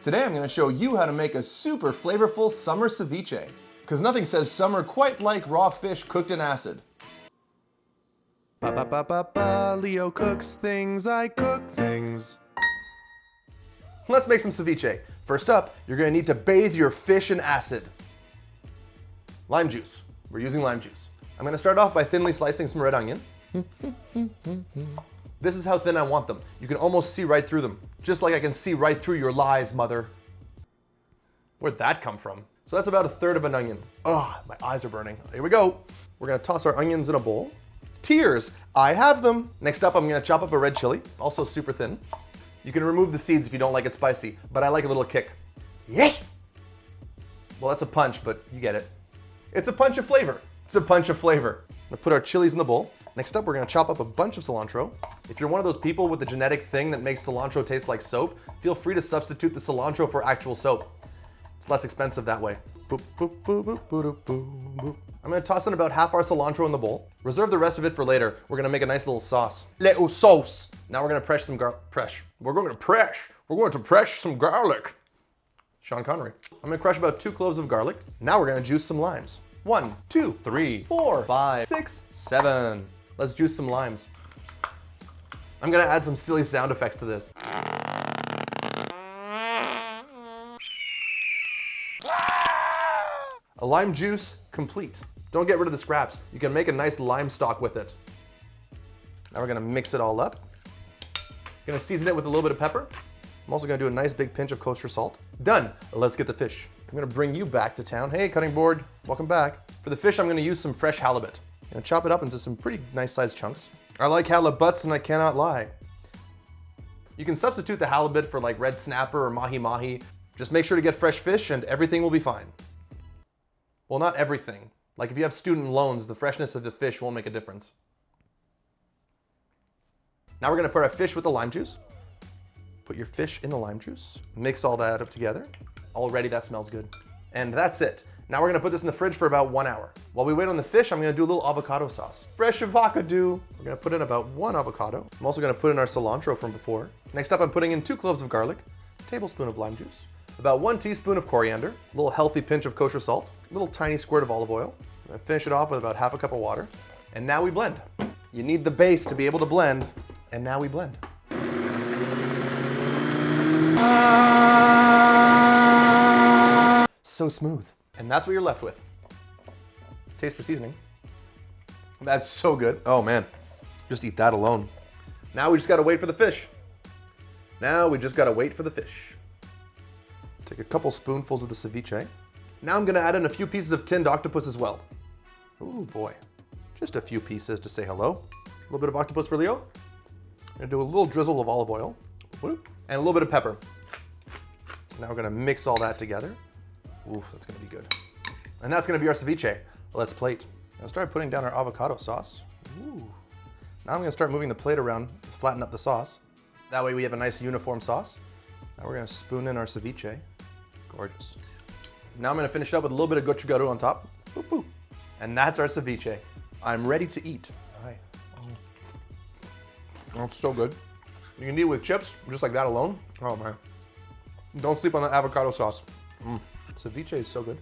Today I'm going to show you how to make a super flavorful summer ceviche. Because nothing says summer quite like raw fish cooked in acid. Ba ba ba ba ba, Leo cooks things, I cook things. Let's make some ceviche. First up, you're going to need to bathe your fish in acid. Lime juice. We're using lime juice. I'm going to start off by thinly slicing some red onion. This is how thin I want them. You can almost see right through them. Just like I can see right through your lies, mother. Where'd that come from? So that's about 1/3 of an onion. Oh, my eyes are burning. Here we go. We're gonna toss our onions in a bowl. Tears, I have them. Next up, I'm gonna chop up a red chili, also super thin. You can remove the seeds if you don't like it spicy, but I like a little kick. Yes! Well, that's a punch, but you get it. It's a punch of flavor. It's a punch of flavor. I'm gonna put our chilies in the bowl. Next up, we're gonna chop up a bunch of cilantro. If you're one of those people with the genetic thing that makes cilantro taste like soap, feel free to substitute the cilantro for actual soap. It's less expensive that way. Boop, boop, boop, boop, boop, boop, boop. I'm gonna toss in about half our cilantro in the bowl. Reserve the rest of it for later. We're gonna make a nice little sauce. Little sauce. Now we're gonna press some We're going to press some garlic. Sean Connery. I'm gonna crush about 2 cloves of garlic. Now we're gonna juice some limes. 1, 2, 3, 4, 5, 6, 7. Let's juice some limes. I'm gonna add some silly sound effects to this. A lime juice complete. Don't get rid of the scraps. You can make a nice lime stock with it. Now we're gonna mix it all up. Gonna season it with a little bit of pepper. I'm also gonna do a nice big pinch of kosher salt. Done. Let's get the fish. I'm gonna bring you back to town. Hey, cutting board, welcome back. For the fish, I'm gonna use some fresh halibut. I'm gonna chop it up into some pretty nice sized chunks. I like halibuts and I cannot lie. You can substitute the halibut for like red snapper or mahi-mahi. Just make sure to get fresh fish and everything will be fine. Well, not everything. Like if you have student loans, the freshness of the fish won't make a difference. Now we're gonna put our fish with the lime juice. Put your fish in the lime juice. Mix all that up together. Already that smells good. And that's it. Now we're gonna put this in the fridge for about 1 hour. While we wait on the fish, I'm gonna do a little avocado sauce. Fresh avocado. We're gonna put in about 1 avocado. I'm also gonna put in our cilantro from before. Next up, I'm putting in 2 cloves of garlic, a tablespoon of lime juice, about 1 teaspoon of coriander, a little healthy pinch of kosher salt, a little tiny squirt of olive oil. I'm gonna finish it off with about half a cup of water. And now we blend. You need the base to be able to blend, and now we blend. So smooth. And that's what you're left with. Taste for seasoning. That's so good. Oh man, just eat that alone. Now we just gotta wait for the fish. Take a couple spoonfuls of the ceviche. Now I'm gonna add in a few pieces of tinned octopus as well. Oh boy, just a few pieces to say hello. A little bit of octopus for Leo. I'm gonna do a little drizzle of olive oil. And a little bit of pepper. Now we're gonna mix all that together. Oof, that's gonna be good. And that's gonna be our ceviche. Let's plate. I'll start putting down our avocado sauce. Ooh. Now I'm gonna start moving the plate around, flatten up the sauce. That way we have a nice uniform sauce. Now we're gonna spoon in our ceviche. Gorgeous. Now I'm gonna finish it up with a little bit of gochugaru on top. Boop, boop. And that's our ceviche. I'm ready to eat. Hi. Oh, it's so good. You can eat it with chips, just like that alone. Oh man. Don't sleep on that avocado sauce. Ceviche is so good.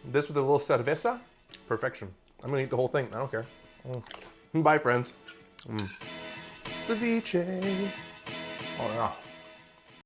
This with a little cerveza, perfection. I'm gonna eat the whole thing, I don't care. Bye friends. Ceviche. Oh yeah.